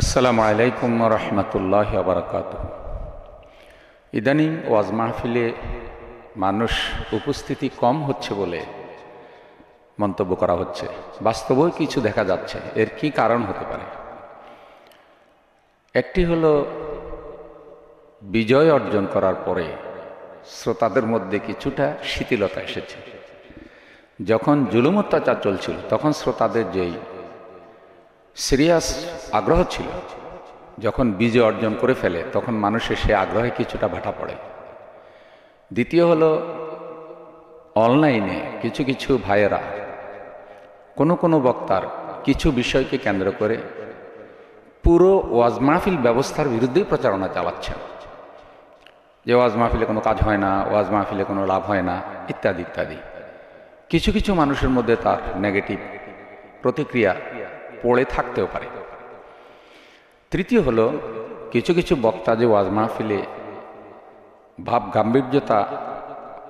আসসালামু আলাইকুম রহমতুল্লাহ বারাকাতুহ। ইদানিং ওয়াজ মাহফিলে মানুষ উপস্থিতি কম হচ্ছে বলে মন্তব্য করা হচ্ছে। বাস্তবেও কিছু দেখা যাচ্ছে। এর কি কারণ হতে পারে? একটি হলো, বিজয় অর্জন করার পরে শ্রোতাদের মধ্যে কিছুটা শিথিলতা এসেছে। যখন জুলুম অত্যাচার চলছিল তখন শ্রোতাদের যেই সিরিয়াস আগ্রহ ছিল, যখন বিজয় অর্জন করে ফেলে তখন মানুষের সে আগ্রহে কিছুটা ভাটা পড়ে। দ্বিতীয় হলো, অনলাইনে কিছু কিছু ভাইয়েরা কোনো বক্তার কিছু বিষয়কে কেন্দ্র করে পুরো ওয়াজ মাহফিল ব্যবস্থার বিরুদ্ধেই প্রচারণা চালাচ্ছেন, যে ওয়াজ মাহফিলে কোনো কাজ হয় না, ওয়াজ মাহফিলে কোনো লাভ হয় না, ইত্যাদি ইত্যাদি। কিছু কিছু মানুষের মধ্যে তার নেগেটিভ প্রতিক্রিয়া পড়ে থাকতেও পারে। তৃতীয় হলো, কিছু কিছু বক্তা যে ওয়াজ মাহফিলে ভাব গাম্ভীর্যতা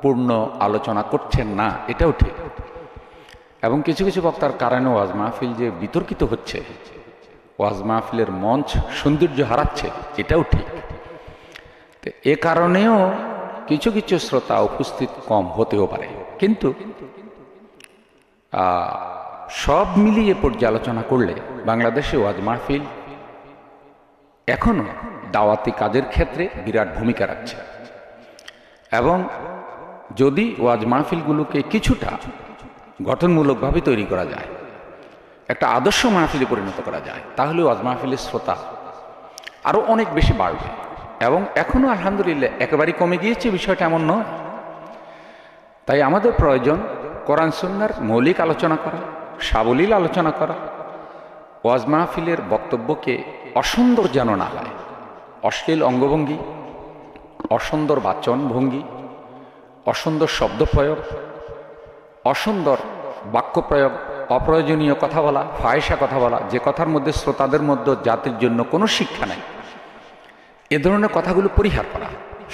পূর্ণ আলোচনা করছেন না, এটাও ঠিক। এবং কিছু কিছু বক্তার কারণে ওয়াজ মাহফিল যে বিতর্কিত হচ্ছে, ওয়াজ মাহফিলের মঞ্চ সৌন্দর্য হারাচ্ছে, এটাও ঠিক। তো এ কারণেও কিছু কিছু শ্রোতা উপস্থিত কম হতেও পারে। কিন্তু সব মিলিয়ে পর্যালোচনা করলে বাংলাদেশে ওয়াজ মাহফিল এখনো দাওয়াতি কাজের ক্ষেত্রে বিরাট ভূমিকা রাখছে। এবং যদি ওয়াজ মাহফিলগুলোকে কিছুটা গঠনমূলকভাবে তৈরি করা যায়, একটা আদর্শ মাহফিলে পরিণত করা যায়, তাহলে ওয়াজ মাহফিলের শ্রোতা আরও অনেক বেশি বাড়বে। এবং এখনও আলহামদুলিল্লাহ একেবারেই কমে গিয়েছে, বিষয়টা এমন নয়। তাই আমাদের প্রয়োজন কোরআন সুন্নাহর মৌলিক আলোচনা করা, সাবলীল আলোচনা করা, ওয়াজ মাহফিলের বক্তব্যকে অসুন্দর যেন না হয়। অশ্লীল অঙ্গভঙ্গি, অসুন্দর বাচন ভঙ্গি, অসুন্দর শব্দ প্রয়োগ, অসুন্দর বাক্য প্রয়োগ, অপ্রয়োজনীয় কথা বলা, ফাহিশা কথা বলা, যে কথার মধ্যে শ্রোতাদের মধ্যে জাতির জন্য কোনো শিক্ষা নেই, এ ধরনের কথাগুলো পরিহার করা।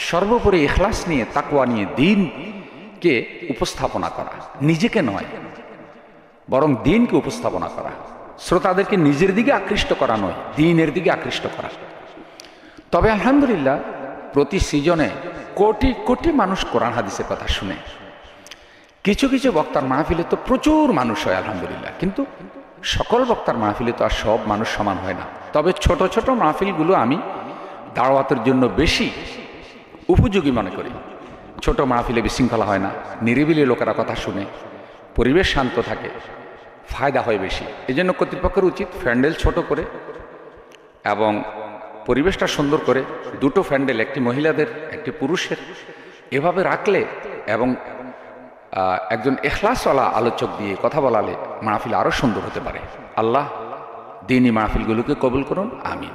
সর্বোপরি ইখলাস নিয়ে, তাকওয়া নিয়ে দ্বীনকে উপস্থাপনা করা, নিজেকে নয় বরং দ্বীনকে উপস্থাপনা করা। শ্রোতাদেরকে নিজের দিকে আকৃষ্ট করা নয়, দ্বীনের দিকে আকৃষ্ট করা। তবে আলহামদুলিল্লাহ প্রতি সিজনে কোটি কোটি মানুষ কোরআন হাদিসের কথা শুনে। কিছু কিছু বক্তার মাহফিলে তো প্রচুর মানুষ হয় আলহামদুলিল্লাহ, কিন্তু সকল বক্তার মাহফিলে তো আর সব মানুষ সমান হয় না। তবে ছোট ছোট মাহফিলগুলো আমি দাওয়াতের জন্য বেশি উপযোগী মনে করি। ছোট মাহফিলে বিশৃঙ্খলা হয় না, নিরিবিলি লোকেরা কথা শুনে, পরিবেশ শান্ত থাকে, ফায়দা হয় বেশি। এই জন্য কর্তৃপক্ষের উচিত প্যান্ডেল ছোট করে এবং পরিবেশটা সুন্দর করে, দুটো প্যান্ডেল, একটি মহিলাদের একটি পুরুষের, এভাবে রাখলে এবং একজন ইখলাসওয়ালা আলোচক দিয়ে কথা বলালে মাহফিল আরও সুন্দর হতে পারে। আল্লাহ দ্বীনি মাহফিলগুলোকে কবুল করুন, আমিন।